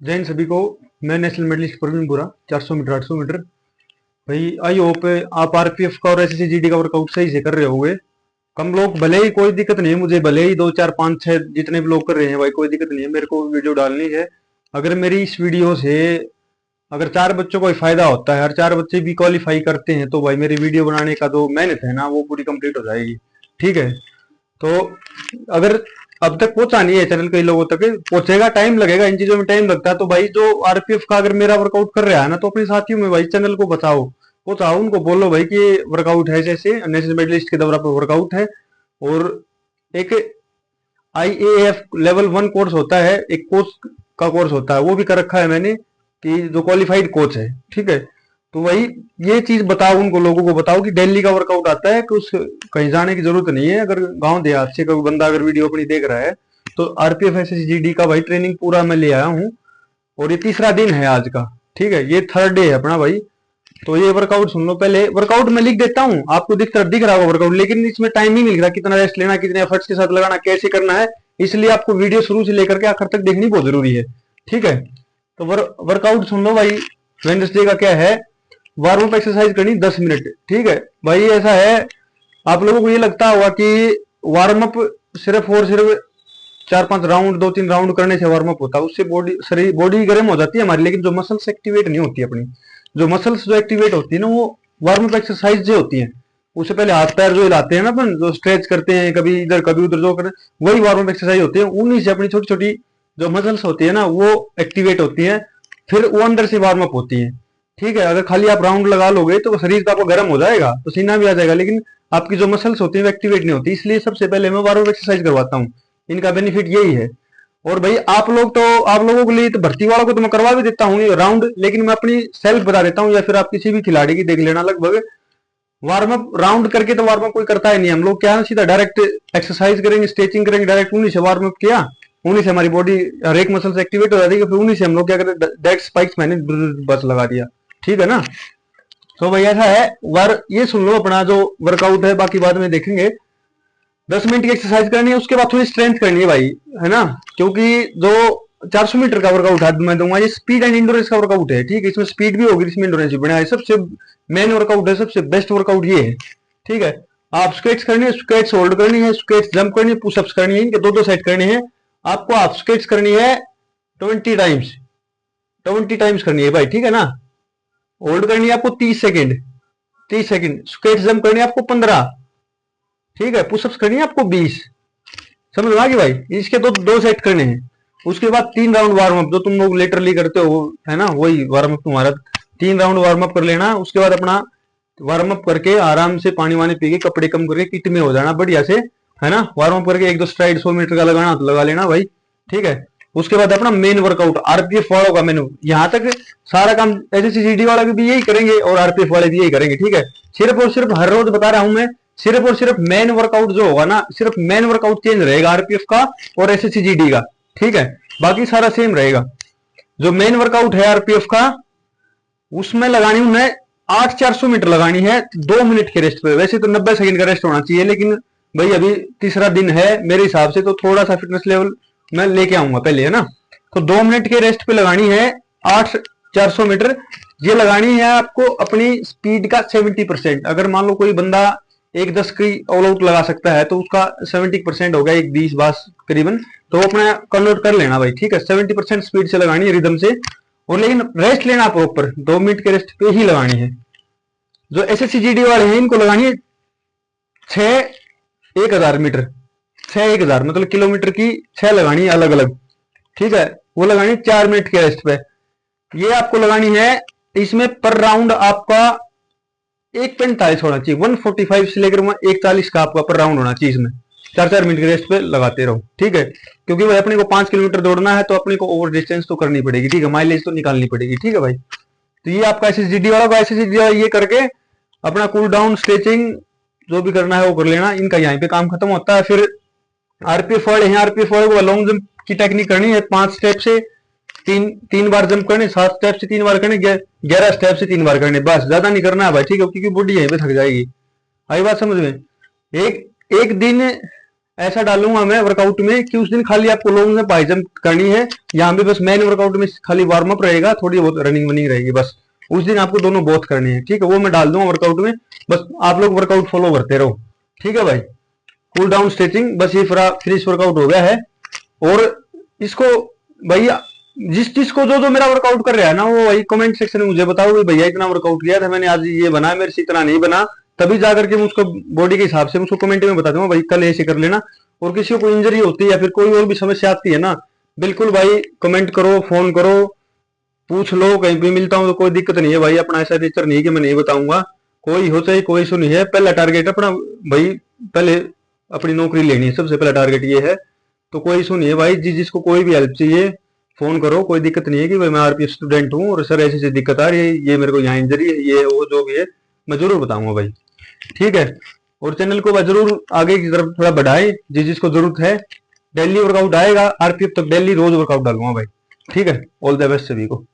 जय हिंद सभी को। मैं नेशनल मेडलिस्ट प्रवीण बुरा, 400 मीटर 800 मीटर। भाई आई होप आप आरपीएफ का और एसएससी जीडी का वर्कआउट सही से कर रहे होगे। कम लोग भले ही, कोई दिक्कत नहीं है मुझे, भले ही 2 4 5 6 जितने भी लोग कर रहे हैं भाई, कोई दिक्कत नहीं है, मेरे को वीडियो डालनी है। अगर मेरी इस वीडियो से अगर 4 बच्चों को फायदा होता है और 4 बच्चे भी क्वालिफाई करते हैं तो भाई मेरी वीडियो बनाने का जो मेहनत है ना वो पूरी कंप्लीट हो जाएगी। ठीक है, तो अगर अब तक पहुंचा नहीं है चैनल कई लोगों तक, पहुंचेगा, टाइम लगेगा, इन चीजों में टाइम लगता है। तो भाई जो आरपीएफ का अगर मेरा वर्कआउट कर रहा है ना तो अपने साथियों में भाई चैनल को बताओ, पहुंचाओ, उनको बोलो भाई कि वर्कआउट है, जैसे नेशनल मेडलिस्ट के दौरा पर वर्कआउट है। और एक आईएएफ लेवल 1 कोर्स होता है, एक कोच का कोर्स होता है, वो भी कर रखा है मैंने, कि जो क्वालिफाइड कोच है। ठीक है, तो वही ये चीज बताओ उनको, लोगों को बताओ कि डेली का वर्कआउट आता है, कि उस कहीं जाने की जरूरत नहीं है। अगर गांव देहात से कोई बंदा अगर वीडियो अपनी देख रहा है तो आरपीएफ एसएससी जीडी का भाई ट्रेनिंग पूरा मैं ले आया हूँ, और ये तीसरा दिन है आज का। ठीक है, ये थर्ड डे है अपना भाई। तो ये वर्कआउट सुन लो, पहले वर्कआउट मैं लिख देता हूँ, आपको दिख रहा होगा वर्कआउट, लेकिन इसमें टाइम ही मिल रहा, कितना रेस्ट लेना, कितने एफर्ट्स के साथ लगाना, कैसे करना है, इसलिए आपको वीडियो शुरू से लेकर के आखिर तक देखनी बहुत जरूरी है। ठीक है, तो वर्कआउट सुन लो भाई। वेडनेसडे का क्या है, वार्म अप एक्सरसाइज करनी 10 मिनट। ठीक है भाई, ऐसा है, आप लोगों को ये लगता होगा कि वार्म अप सिर्फ और सिर्फ 4 5 राउंड, 2 3 राउंड करने से वार्म अप होता है, उससे बॉडी, शरीर, बॉडी गर्म हो जाती है हमारी, लेकिन जो मसल्स एक्टिवेट नहीं होती अपनी, जो मसल्स जो एक्टिवेट होती है ना वो वार्म अप एक्सरसाइज जो होती है, उससे पहले हाथ पैर जो हिलाते हैं ना अपन, जो स्ट्रेच करते हैं कभी इधर कभी उधर जो करते हैं, वही वार्म अप एक्सरसाइज होती है। उन्हीं से अपनी छोटी छोटी जो मसल्स होती है ना वो एक्टिवेट होती है, फिर वो अंदर से वार्म अप होती है। ठीक है, अगर खाली आप राउंड लगा लोगे तो शरीर तो आपको गर्म हो जाएगा, पसीना भी आ जाएगा, लेकिन आपकी जो मसल्स होती है वो एक्टिवेट नहीं होती। इसलिए सबसे पहले मैं वार्म अप एक्सरसाइज करवाता हूँ, इनका बेनिफिट यही है। और भाई आप लोग तो, आप लोगों के लिए तो, भर्ती वालों को तो मैं करवा भी देता हूँ राउंड, लेकिन मैं अपनी सेल्फ बता देता हूँ, या फिर आप किसी भी खिलाड़ी की देख लेना, लगभग वार्म अप राउंड करके तो वार्म अप कोई करता ही नहीं। हम लोग क्या है, सीधा डायरेक्ट एक्सरसाइज करेंगे, स्ट्रेचिंग करेंगे, डायरेक्ट उन्हीं से वार्म अप किया, उन्हीं से हमारी बॉडी हर एक मसल से एक्टिवेट हो जाती है, फिर उन्हीं से हम लोग क्या करते हैं, डायरेक्ट स्पाइक्स मैंने बस लगा दिया। ठीक है ना, तो भाई ऐसा है। ये सुन लो अपना जो वर्कआउट है, बाकी बाद में देखेंगे। 10 मिनट की एक्सरसाइज करनी है, उसके बाद थोड़ी स्ट्रेंथ करनी है भाई, है ना, क्योंकि जो 400 मीटर का वर्कआउट है मैं दूंगा, ये स्पीड एंड इंडोरेंस का वर्कआउट है। ठीक है, इसमें स्पीड भी होगी, इसमें इंडोरेंस भी बढ़िया है, सबसे मेन वर्कआउट है, सबसे बेस्ट वर्कआउट ये है। ठीक है, आप स्क्वेट्स करनी है, स्क्वेट्स होल्ड करनी है, स्क्वेट्स जंप करनी है, पुशअप्स करनी है, इनके 2 2 सेट करने हैं आपको। आप स्क्वेट्स करनी है 20 टाइम्स, 20 टाइम्स करनी है भाई। ठीक है ना, होल्ड करनी है आपको 30 सेकेंड, 30 सेकेंड, स्क्वेट्स जंप करनी है आपको 15। ठीक है, पुशअप्स करनी है आपको 20। समझ में आ गई भाई, इसके तो 2 सेट करने हैं। उसके बाद 3 राउंड वार्म अप, जो तुम लोग लेटरली करते हो, है ना, वही वार्म अप तुम्हारा। 3 राउंड वार्म अप कर लेना, उसके बाद अपना वार्म अप करके आराम से पानी वानी पी के, कपड़े कम करके किट में हो जाना बढ़िया से, है ना। वार्म अप करके 1 2 स्ट्राइड 100 मीटर का लगाना तो लगा लेना भाई। ठीक है, उसके बाद अपना मेन वर्कआउट आरपीएफ वालों का मेनू, यहाँ तक सारा काम एसएससी वाला भी यही करेंगे और आरपीएफ वाले भी यही करेंगे। ठीक है, सिर्फ और सिर्फ हर रोज बता रहा हूं मैं, सिर्फ और सिर्फ मेन वर्कआउट जो होगा ना, सिर्फ मेन वर्कआउट चेंज रहेगा आरपीएफ का और एसएससी का। ठीक है, बाकी सारा सेम रहेगा। जो मेन वर्कआउट है आरपीएफ का, उसमें लगानी मैं 8 400 मीटर लगानी है 2 मिनट के रेस्ट पे। वैसे तो 90 सेकंड का रेस्ट होना चाहिए, लेकिन भाई अभी तीसरा दिन है मेरे हिसाब से, तो थोड़ा सा फिटनेस लेवल मैं लेके आऊंगा पहले, है ना। तो 2 मिनट के रेस्ट पे लगानी है 8 400 मीटर। ये लगानी है आपको अपनी स्पीड का 70%। अगर मान लो कोई बंदा 1 10 की ऑल आउट लगा सकता है तो उसका 70% हो गया, 1 20 करीबन, तो वो अपना कन्वर्ट कर लेना भाई। ठीक है, 70% स्पीड से लगानी है, रिदम से, और लेकिन रेस्ट लेना प्रॉपर 2 मिनट के रेस्ट पे ही लगानी है। जो एसएससी वाले हैं इनको लगानी है 6 1000 मीटर, 6 1000 मतलब किलोमीटर की 6 लगानी है अलग अलग। ठीक है, वो लगानी है 4 मिनट के रेस्ट पे। ये आपको लगानी है, इसमें पर राउंड आपका 1:45 होना चाहिए, 145 से लेकर 1:40 का आपका पर राउंड होना चाहिए। इसमें 4 4 मिनट के रेस्ट पे लगाते रहो। ठीक है, क्योंकि भाई अपने को 5 किलोमीटर दौड़ना है तो अपने को ओवर डिस्टेंस तो करनी पड़ेगी। ठीक है, माइलेज तो निकालनी पड़ेगी। ठीक है भाई, तो ये आपका एसएसजी वाला, एसएसजी वाला ये करके अपना कूल डाउन, स्ट्रेचिंग जो भी करना है वो कर लेना। इनका यहाँ पे काम खत्म होता है। फिर आरपीएफ वाले हैं, आरपीएफ वाले को लॉन्ग जंप की टेक्निक करनी है, 5 स्टेप से 3 बार जंप करने, 7 स्टेप से 3 बार करने, 11 स्टेप से 3 बार करने, बस ज्यादा नहीं करना है भाई। ठीक है, क्योंकि बॉडी यहीं पे थक जाएगी। आई बात समझ में। एक एक दिन ऐसा डालूंगा मैं वर्कआउट में कि उस दिन खाली आपको लॉन्ग में पाई जंप करनी है, यहाँ पे बस मेन वर्कआउट में खाली वार्म अप रहेगा, थोड़ी बहुत रनिंग वनिंग रहेगी बस। उस दिन आपको दोनों बहुत करनी है, ठीक है, वो मैं डाल दूंगा वर्कआउट में। बस आप लोग वर्कआउट फॉलो करते रहो, ठीक है भाई। कूल डाउन स्ट्रेचिंग, बस ये फिनिश वर्कआउट हो गया है। और इसको भैया जिस चीज को जो जो मेरा वर्कआउट कर रहा है ना, वो वही कमेंट सेक्शन में मुझे बताओ कि भैया इतना वर्कआउट किया था मैंने, आज ये बना मेरे से इतना नहीं बना, तभी जाकर के मैं उसको बॉडी के हिसाब से उसको कमेंट में बता दूंगा भाई कल ऐसे कर लेना। और किसी को इंजरी होती है या फिर कोई और भी समस्या आती है ना, बिल्कुल भाई कमेंट करो, फोन करो, पूछ लो, कहीं भी मिलता हूँ तो कोई दिक्कत नहीं है भाई। अपना ऐसा नेचर नहीं है कि मैं नहीं बताऊंगा, कोई हो चाहे कोई, सुनी है पहला टारगेट अपना भाई, पहले अपनी नौकरी लेनी है, सबसे पहला टारगेट ये है। तो कोई इशू नहीं है भाई, जिसको कोई भी हेल्प चाहिए फोन करो, कोई दिक्कत नहीं है कि भाई मैं आरपीएफ स्टूडेंट हूँ और सर ऐसी ऐसी दिक्कत आ रही है, ये मेरे को यहाँ इंजरी है, ये वो जो भी है मैं जरूर बताऊंगा भाई, ठीक है। और चैनल को जरूर आगे की तरफ थोड़ा बढ़ाए, जिसको जरूरत है। डेली वर्कआउट आएगा आरपीएफ तक, डेली रोज वर्कआउट डालूंगा भाई, ठीक है। ऑल द बेस्ट सभी को।